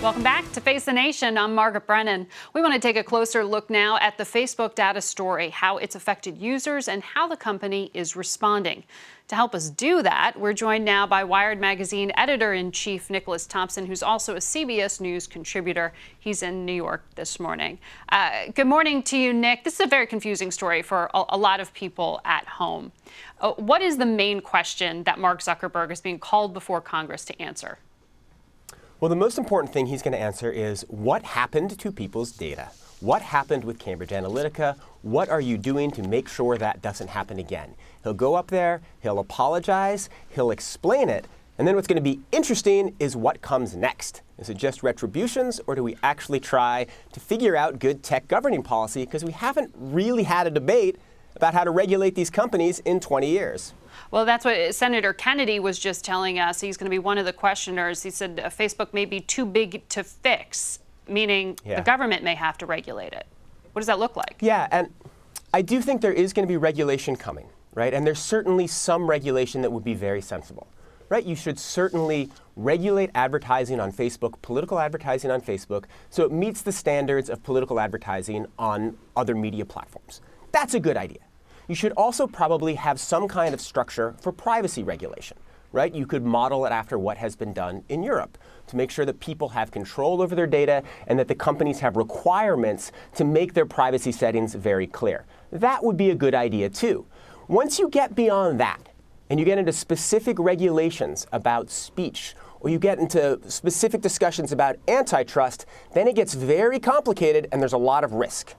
Welcome back to Face the Nation. I'm Margaret Brennan. We want to take a closer look now at the Facebook data story, how it's affected users and how the company is responding. To help us do that, we're joined now by Wired Magazine editor-in-chief Nicholas Thompson, who's also a CBS News contributor. He's in New York this morning. Good morning to you, Nick. This is a very confusing story for a lot of people at home. What is the main question that Mark Zuckerberg is being called before Congress to answer? Well, the most important thing he's going to answer is what happened to people's data? What happened with Cambridge Analytica? What are you doing to make sure that doesn't happen again? He'll go up there, he'll apologize, he'll explain it, and then what's going to be interesting is what comes next. Is it just retributions, or do we actually try to figure out good tech governing policy? Because we haven't really had a debate about how to regulate these companies in 20 years. Well, that's what Senator Kennedy was just telling us. He's going to be one of the questioners. He said Facebook may be too big to fix, meaning the government may have to regulate it. What does that look like? Yeah, and I do think there is going to be regulation coming, right? And there's certainly some regulation that would be very sensible, right? You should certainly regulate advertising on Facebook, political advertising on Facebook, so it meets the standards of political advertising on other media platforms. That's a good idea. You should also probably have some kind of structure for privacy regulation, right? You could model it after what has been done in Europe to make sure that people have control over their data and that the companies have requirements to make their privacy settings very clear. That would be a good idea, too. Once you get beyond that and you get into specific regulations about speech, or you get into specific discussions about antitrust, then it gets very complicated and there's a lot of risk.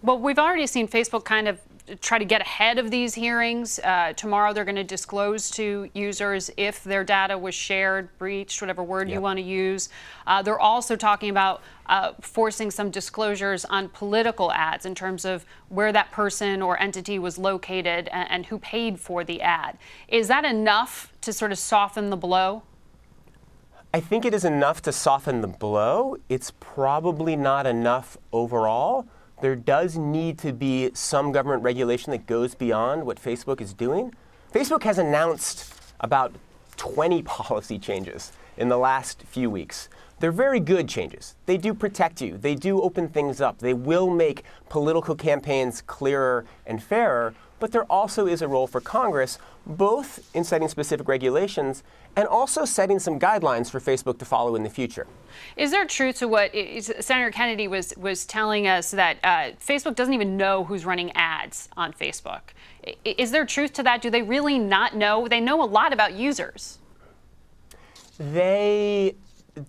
Well, we've already seen Facebook kind of try to get ahead of these hearings. Tomorrow they're going to disclose to users if their data was shared, breached, whatever word you want to use. They're also talking about forcing some disclosures on political ads in terms of where that person or entity was located and who paid for the ad. Is that enough to sort of soften the blow? I think it is enough to soften the blow. It's probably not enough overall. There does need to be some government regulation that goes beyond what Facebook is doing. Facebook has announced about 20 policy changes in the last few weeks. They're very good changes. They do protect you. They do open things up. They will make political campaigns clearer and fairer. But there also is a role for Congress, both in setting specific regulations and also setting some guidelines for Facebook to follow in the future. Is there truth to what Senator Kennedy was telling us, that Facebook doesn't even know who's running ads on Facebook? Is there truth to that? Do they really not know? They know a lot about users. They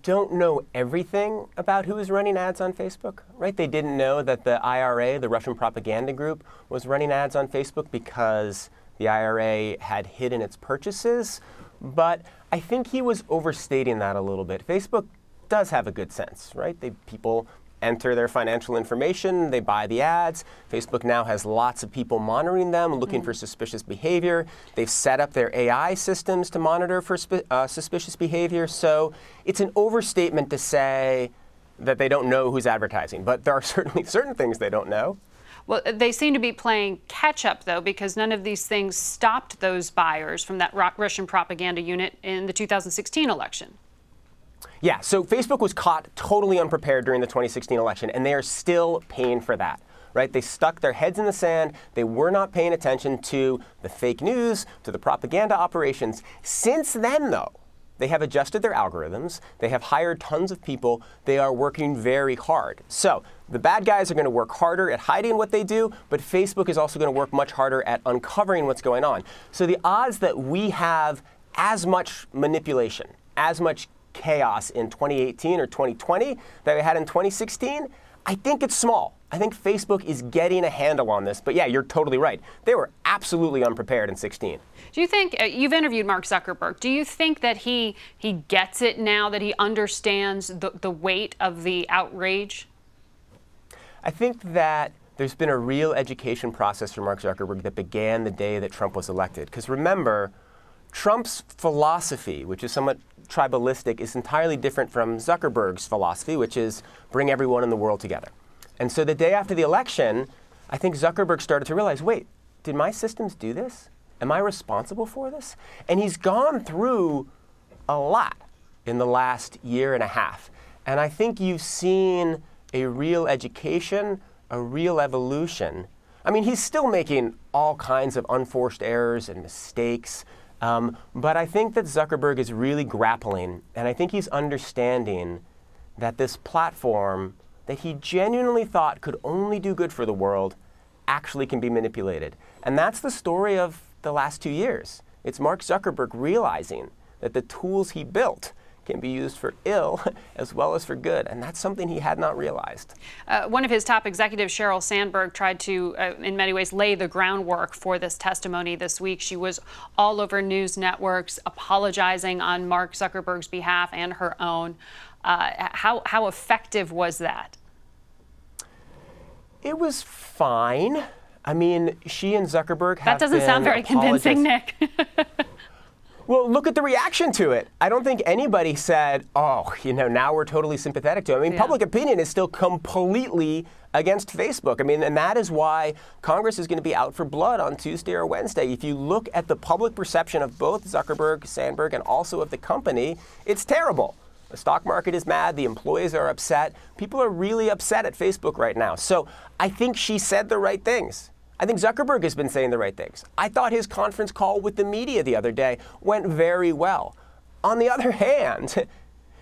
don't know everything about who is running ads on Facebook, right? They didn't know that the IRA, the Russian propaganda group, was running ads on Facebook because the IRA had hidden its purchases. But I think he was overstating that a little bit. Facebook does have a good sense, right? People enter their financial information, they buy the ads. Facebook now has lots of people monitoring them, looking for suspicious behavior. They've set up their AI systems to monitor for suspicious behavior. So it's an overstatement to say that they don't know who's advertising. But there are certainly certain things they don't know. Well, they seem to be playing catch-up, though, because none of these things stopped those buyers from that Russian propaganda unit in the 2016 election. Yeah, so Facebook was caught totally unprepared during the 2016 election, and they are still paying for that, right? They stuck their heads in the sand. They were not paying attention to the fake news, to the propaganda operations. Since then, though, they have adjusted their algorithms. They have hired tons of people. They are working very hard. So the bad guys are going to work harder at hiding what they do, but Facebook is also going to work much harder at uncovering what's going on. So the odds that we have as much manipulation, as much chaos in 2018 or 2020 that we had in 2016, I think it's small. I think Facebook is getting a handle on this. But yeah, you're totally right. They were absolutely unprepared in 2016. Do you think, you've interviewed Mark Zuckerberg, do you think that he gets it now, that he understands the weight of the outrage? I think that there's been a real education process for Mark Zuckerberg that began the day that Trump was elected. Because remember, Trump's philosophy, which is somewhat tribalistic, is entirely different from Zuckerberg's philosophy, which is bring everyone in the world together. And so the day after the election, I think Zuckerberg started to realize, wait, did my systems do this? Am I responsible for this? And he's gone through a lot in the last year and a half. And I think you've seen a real education, a real evolution. I mean, he's still making all kinds of unforced errors and mistakes, but I think that Zuckerberg is really grappling, and I think he's understanding that this platform that he genuinely thought could only do good for the world actually can be manipulated. And that's the story of the last 2 years. It's Mark Zuckerberg realizing that the tools he built can be used for ill as well as for good, and that's something he had not realized. One of his top executives, Sheryl Sandbergs, tried to, in many ways, lay the groundwork for this testimony this week. She was all over news networks, apologizing on Mark Zuckerberg's behalf and her own. How effective was that? It was fine. I mean, she and Zuckerberg have been That doesn't sound very convincing, Nick. Well, look at the reaction to it. I don't think anybody said, oh, now we're totally sympathetic to him. I mean, public opinion is still completely against Facebook. I mean, and that is why Congress is going to be out for blood on Tuesday or Wednesday. If you look at the public perception of both Zuckerberg, Sandberg, and also of the company, it's terrible. The stock market is mad. The employees are upset. People are really upset at Facebook right now. So I think she said the right things. I think Zuckerberg has been saying the right things. I thought his conference call with the media the other day went very well. On the other hand,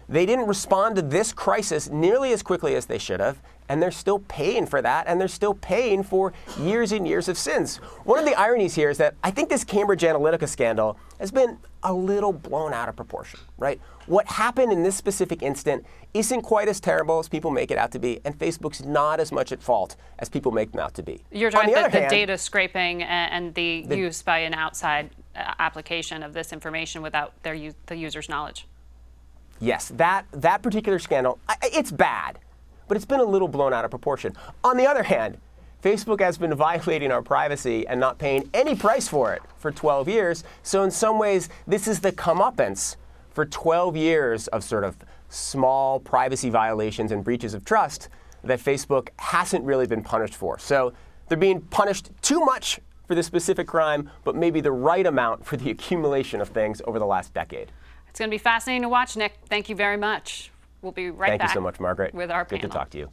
they didn't respond to this crisis nearly as quickly as they should have, and they're still paying for that, and they're still paying for years and years of sins. One of the ironies here is that I think this Cambridge Analytica scandal has been a little blown out of proportion, right? What happened in this specific instant isn't quite as terrible as people make it out to be, and Facebook's not as much at fault as people make them out to be. You're talking about the data scraping and the use by an outside application of this information without the user's knowledge. Yes, that particular scandal, it's bad, but it's been a little blown out of proportion. On the other hand, Facebook has been violating our privacy and not paying any price for it for 12 years. So in some ways, this is the comeuppance for 12 years of sort of small privacy violations and breaches of trust that Facebook hasn't really been punished for. So they're being punished too much for this specific crime, but maybe the right amount for the accumulation of things over the last decade. It's going to be fascinating to watch, Nick. Thank you very much. We'll be right back. Thank you so much, Margaret. With our panel. Good to talk to you.